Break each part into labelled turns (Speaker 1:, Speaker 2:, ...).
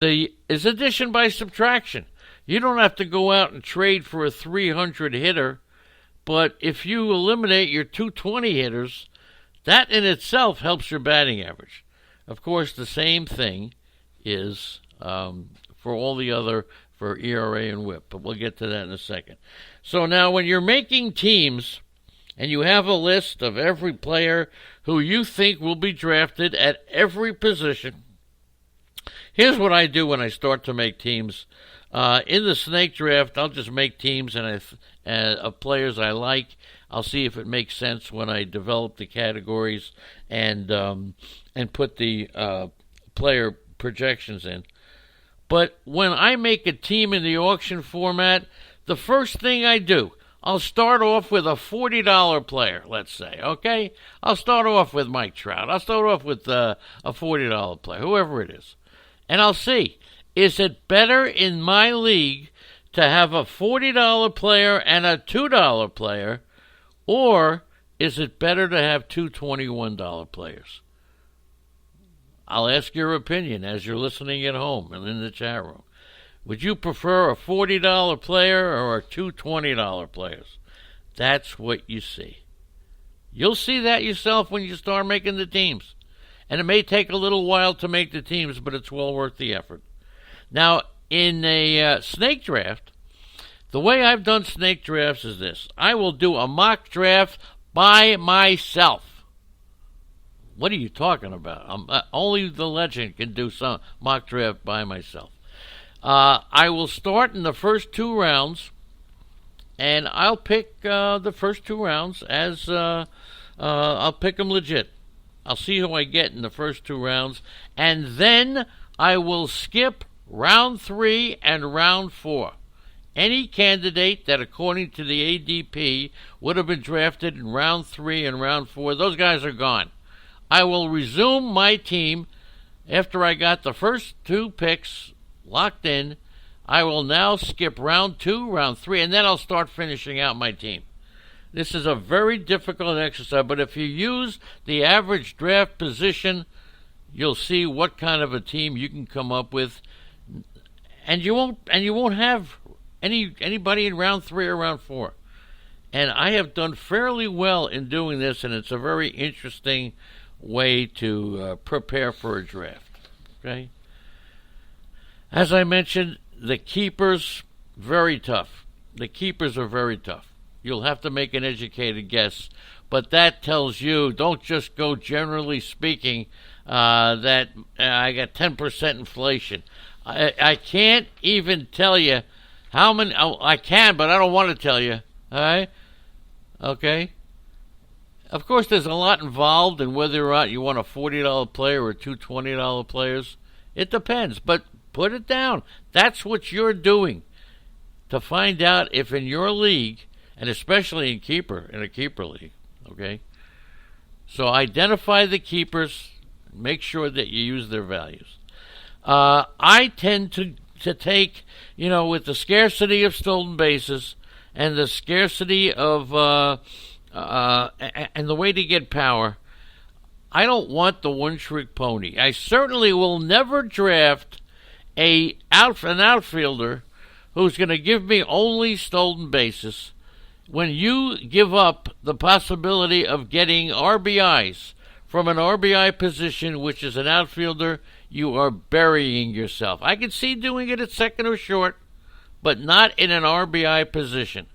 Speaker 1: is addition by subtraction. You don't have to go out and trade for a 300 hitter, but if you eliminate your 220 hitters, that in itself helps your batting average. Of course, the same thing is for all the other, for ERA and WHIP, but we'll get to that in a second. So now when you're making teams and you have a list of every player who you think will be drafted at every position, here's what I do when I start to make teams. In the snake draft, I'll just make teams of players I like. I'll see if it makes sense when I develop the categories and put the player projections in. But when I make a team in the auction format, the first thing I do, I'll start off with a $40 player, let's say, okay? I'll start off with Mike Trout. I'll start off with a $40 player, whoever it is. And I'll see, is it better in my league to have a $40 player and a $2 player, or is it better to have two $21 players? I'll ask your opinion as you're listening at home and in the chat room. Would you prefer a $40 player or two $20 players? That's what you see. You'll see that yourself when you start making the teams. And it may take a little while to make the teams, but it's well worth the effort. Now, in a snake draft, the way I've done snake drafts is this. I will do a mock draft by myself. What are you talking about? Only the legend can do some mock draft by myself. I will start in the first two rounds, and I'll pick the first two rounds as I'll pick them legit. I'll see who I get in the first two rounds, and then I will skip round 3 and round 4. Any candidate that, according to the ADP, would have been drafted in round 3 and round 4, those guys are gone. I will resume my team after I got the first two picks locked in. I will now skip round 2, round 3, and then I'll start finishing out my team. This is a very difficult exercise, but if you use the average draft position, you'll see what kind of a team you can come up with, and you won't have anybody in round 3 or round 4. And I have done fairly well in doing this, and it's a very interesting way to prepare for a draft. Okay. As I mentioned, the keepers, very tough. The keepers are very tough. You'll have to make an educated guess, but that tells you, don't just go generally speaking that I got 10% inflation. I can't even tell you how many. I can, but I don't want to tell you. All right? Okay? Of course, there's a lot involved in whether or not you want a $40 player or two $20 players. It depends, but put it down. That's what you're doing to find out if in your league, and especially in a keeper league, okay? So identify the keepers, make sure that you use their values. I tend to take, with the scarcity of stolen bases and the scarcity of and the way to get power, I don't want the one-trick pony. I certainly will never draft an outfielder who's going to give me only stolen bases when you give up the possibility of getting RBIs from an RBI position, which is an outfielder. You are burying yourself. I can see doing it at second or short, but not in an RBI position.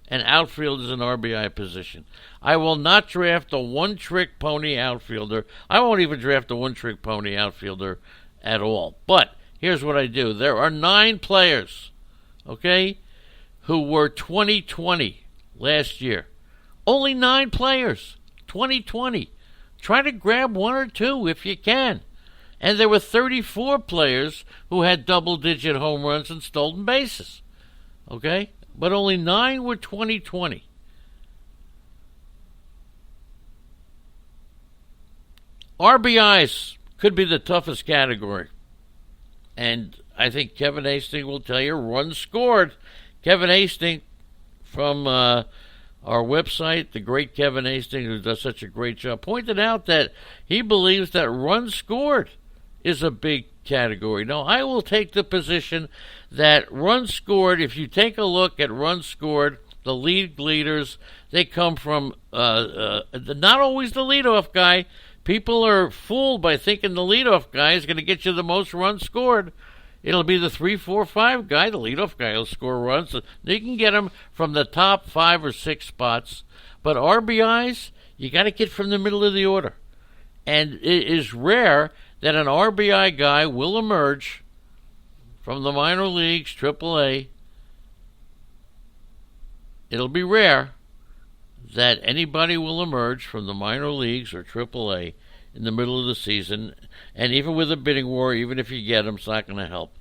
Speaker 1: An outfield is an RBI position. I will not draft a one-trick pony outfielder. I won't even draft a one-trick pony outfielder at all. But here's what I do. There are 9 players, okay, who were 2020 last year. Only 9 players, 2020. Try to grab 1 or 2 if you can. And there were 34 players who had double-digit home runs and stolen bases, okay? But only 9 were 2020. RBIs could be the toughest category. And I think Kevin Hastings will tell you runs scored. Kevin Hastings from our website, the great Kevin Hastings, who does such a great job, pointed out that he believes that runs scored is a big category. No, I will take the position that runs scored, if you take a look at runs scored, the league leaders, they come from not always the leadoff guy. People are fooled by thinking the leadoff guy is going to get you the most runs scored. It'll be the 3, 4, 5 guy. The leadoff guy will score runs. You can get them from the top 5 or 6 spots. But RBIs, you got to get from the middle of the order. And it is rare that an RBI guy will emerge from the minor leagues, AAA. It'll be rare that anybody will emerge from the minor leagues or AAA in the middle of the season. And even with a bidding war, even if you get them, it's not going to help.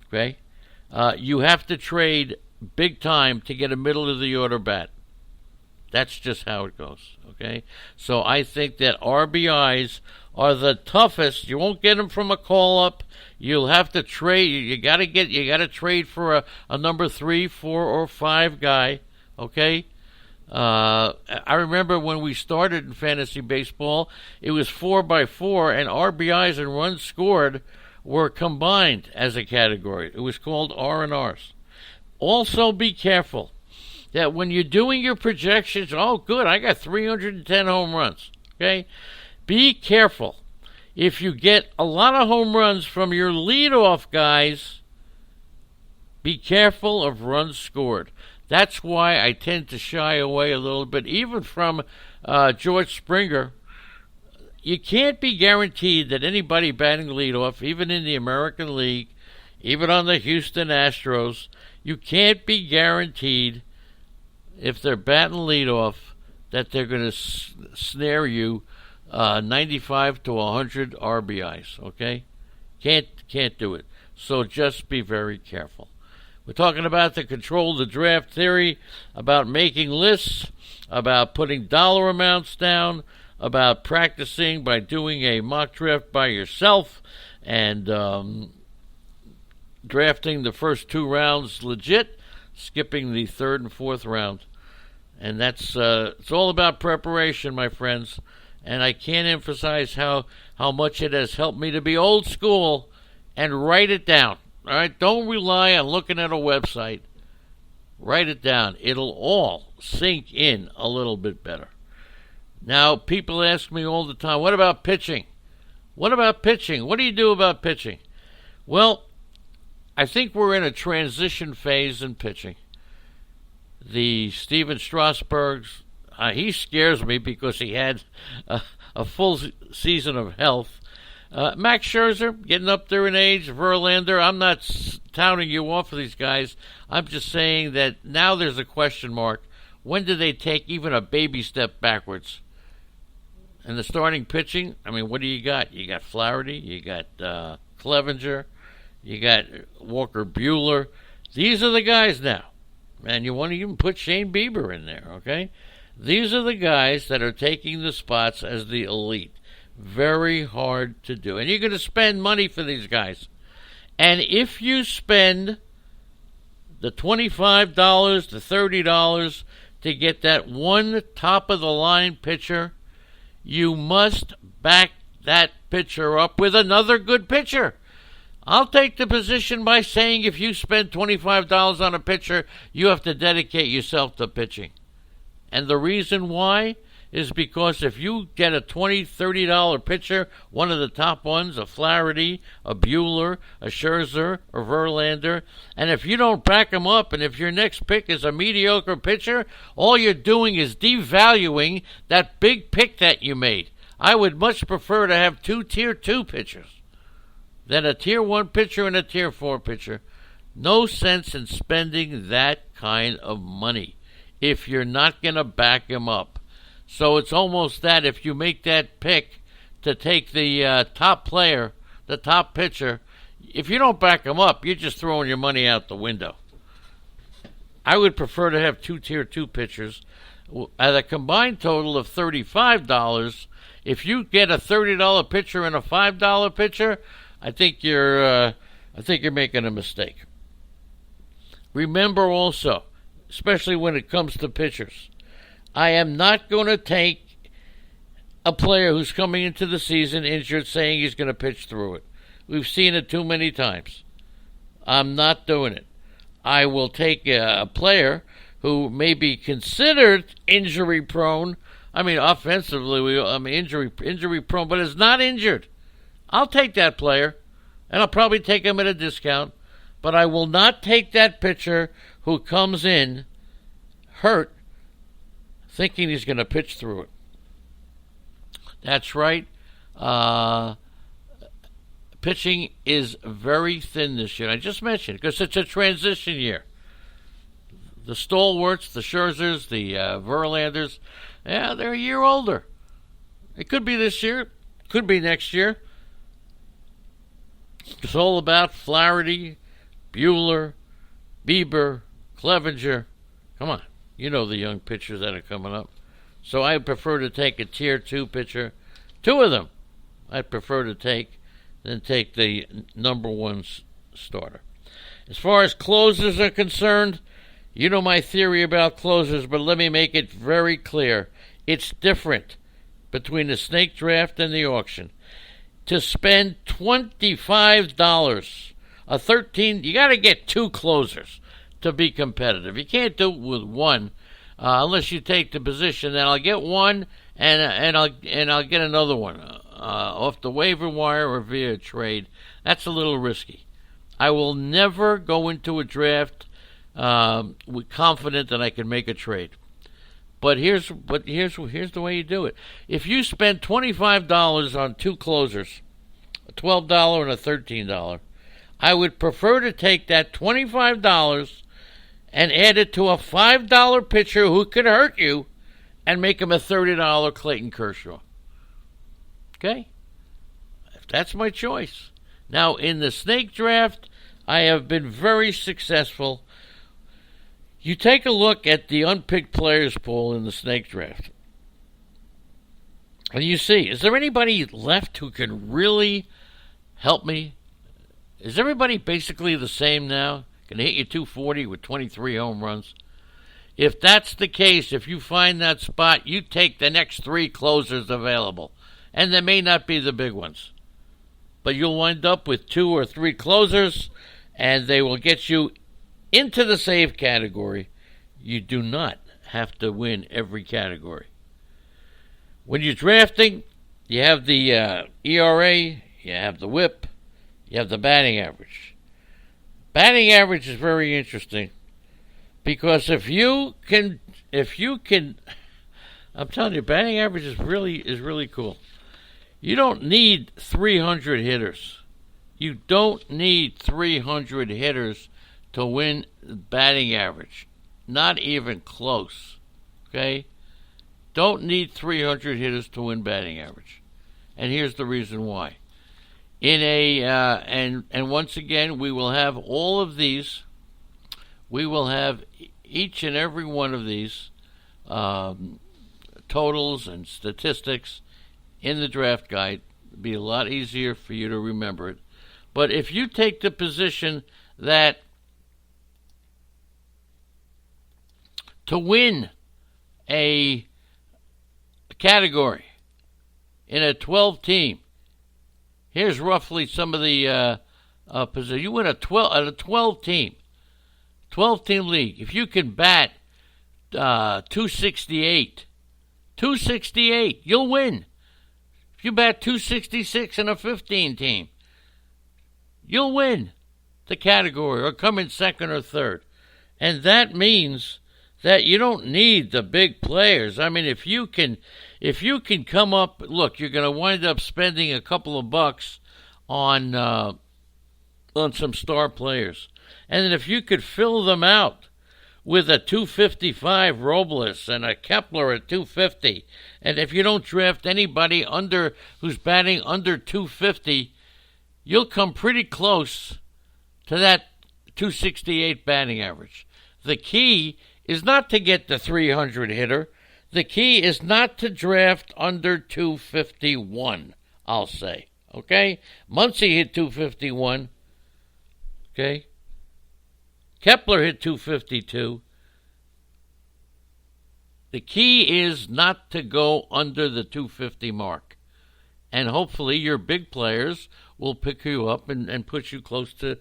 Speaker 1: Okay? You have to trade big time to get a middle of the order bat. That's just how it goes. Okay? So I think that RBIs are the toughest. You won't get them from a call up. You'll have to trade. You got to trade for a number 3, 4, or 5 guy. Okay? I remember when we started in fantasy baseball, it was 4x4, and RBIs and runs scored were combined as a category. It was called R&Rs. Also, be careful that when you're doing your projections, oh, good, I got 310 home runs. Okay? Be careful. If you get a lot of home runs from your leadoff guys, be careful of runs scored. That's why I tend to shy away a little bit, even from George Springer. You can't be guaranteed that anybody batting leadoff, even in the American League, even on the Houston Astros, you can't be guaranteed if they're batting leadoff that they're going to snare you 95 to 100 RBIs. Okay, can't do it. So just be very careful. We're talking about the control the draft theory, about making lists, about putting dollar amounts down, about practicing by doing a mock draft by yourself, and drafting the first 2 rounds legit, skipping the 3rd and 4th round. And that's it's all about preparation, my friends. And I can't emphasize how much it has helped me to be old school and write it down. All right, don't rely on looking at a website. Write it down. It'll all sink in a little bit better. Now, people ask me all the time, what about pitching? What about pitching? What do you do about pitching? Well, I think we're in a transition phase in pitching. The Steven Strasburg's, he scares me because he had a full season of health. Max Scherzer, getting up there in age, Verlander, I'm not touting you off of these guys. I'm just saying that now there's a question mark. When do they take even a baby step backwards? And the starting pitching, I mean, what do you got? You got Flaherty, you got Clevenger, you got Walker Buehler. These are the guys now. And you want to even put Shane Bieber in there, okay? These are the guys that are taking the spots as the elite. Very hard to do. And you're going to spend money for these guys. And if you spend the $25 to $30 to get that one top-of-the-line pitcher, you must back that pitcher up with another good pitcher. I'll take the position by saying if you spend $25 on a pitcher, you have to dedicate yourself to pitching. And the reason why is because if you get a $20, $30 pitcher, one of the top ones, a Flaherty, a Buehler, a Scherzer, or Verlander, and if you don't back them up, and if your next pick is a mediocre pitcher, all you're doing is devaluing that big pick that you made. I would much prefer to have 2 Tier 2 pitchers than a Tier 1 pitcher and a Tier 4 pitcher. No sense in spending that kind of money if you're not going to back him up. So it's almost that if you make that pick to take the top player, the top pitcher, if you don't back him up, you're just throwing your money out the window. I would prefer to have 2 Tier 2 pitchers at a combined total of $35. If you get a $30 pitcher and a $5 pitcher, I think you're making a mistake. Remember also, especially when it comes to pitchers, I am not going to take a player who's coming into the season injured saying he's going to pitch through it. We've seen it too many times. I'm not doing it. I will take a player who may be considered injury prone. I mean, offensively, injury prone, but is not injured. I'll take that player, and I'll probably take him at a discount. But I will not take that pitcher who comes in hurt, thinking he's going to pitch through it. That's right. Pitching is very thin this year. I just mentioned because it's a transition year. The stalwarts, the Scherzers, the Verlanders, yeah, they're a year older. It could be this year, could be next year. It's all about Flaherty, Buehler, Bieber, Clevenger. Come on, you know the young pitchers that are coming up. So I prefer to take a tier 2 pitcher. 2 of them I'd prefer to take than take the number 1 starter. As far as closers are concerned, you know my theory about closers, but let me make it very clear. It's different between the snake draft and the auction. To spend $25, you got to get 2 closers to be competitive. You can't do it with one unless you take the position that I'll get one and I'll get another one off the waiver wire or via trade. That's a little risky. I will never go into a draft with confident that I can make a trade. But here's the way you do it. If you spend $25 on 2 closers, a $12 and a $13, I would prefer to take that $25 and add it to a $5 pitcher who could hurt you and make him a $30 Clayton Kershaw. Okay? That's my choice. Now, in the snake draft, I have been very successful. You take a look at the unpicked players pool in the snake draft, and you see, is there anybody left who can really help me? Is everybody basically the same now? Can hit you 240 with 23 home runs? If that's the case, if you find that spot, you take the next 3 closers available. And they may not be the big ones. But you'll wind up with 2 or 3 closers, and they will get you into the save category. You do not have to win every category. When you're drafting, you have the ERA, you have the whip, you have the batting average. Batting average is very interesting because if you can, I'm telling you, batting average is really cool. You don't need 300 hitters. You don't need 300 hitters to win batting average. Not even close. Okay? Don't need 300 hitters to win batting average. And here's the reason why. And once again, we will have all of these. We will have each and every one of these totals and statistics in the draft guide. It'll be a lot easier for you to remember it. But if you take the position that to win a category in a 12-team, here's roughly some of the positions. You win a 12-team league. If you can bat 268, you'll win. If you bat 266 in a 15-team, you'll win the category or come in second or third. And that means that you don't need the big players. I mean, if you can come up, look, you're going to wind up spending a couple of bucks on some star players. And then if you could fill them out with a 255 Robles and a Kepler at 250, and if you don't draft anybody who's batting under 250, you'll come pretty close to that 268 batting average. The key is not to get the 300 hitter. The key is not to draft under 251, I'll say. Okay? Muncy hit 251. Okay? Kepler hit 252. The key is not to go under the 250 mark. and hopefully your big players will pick you up and push you close to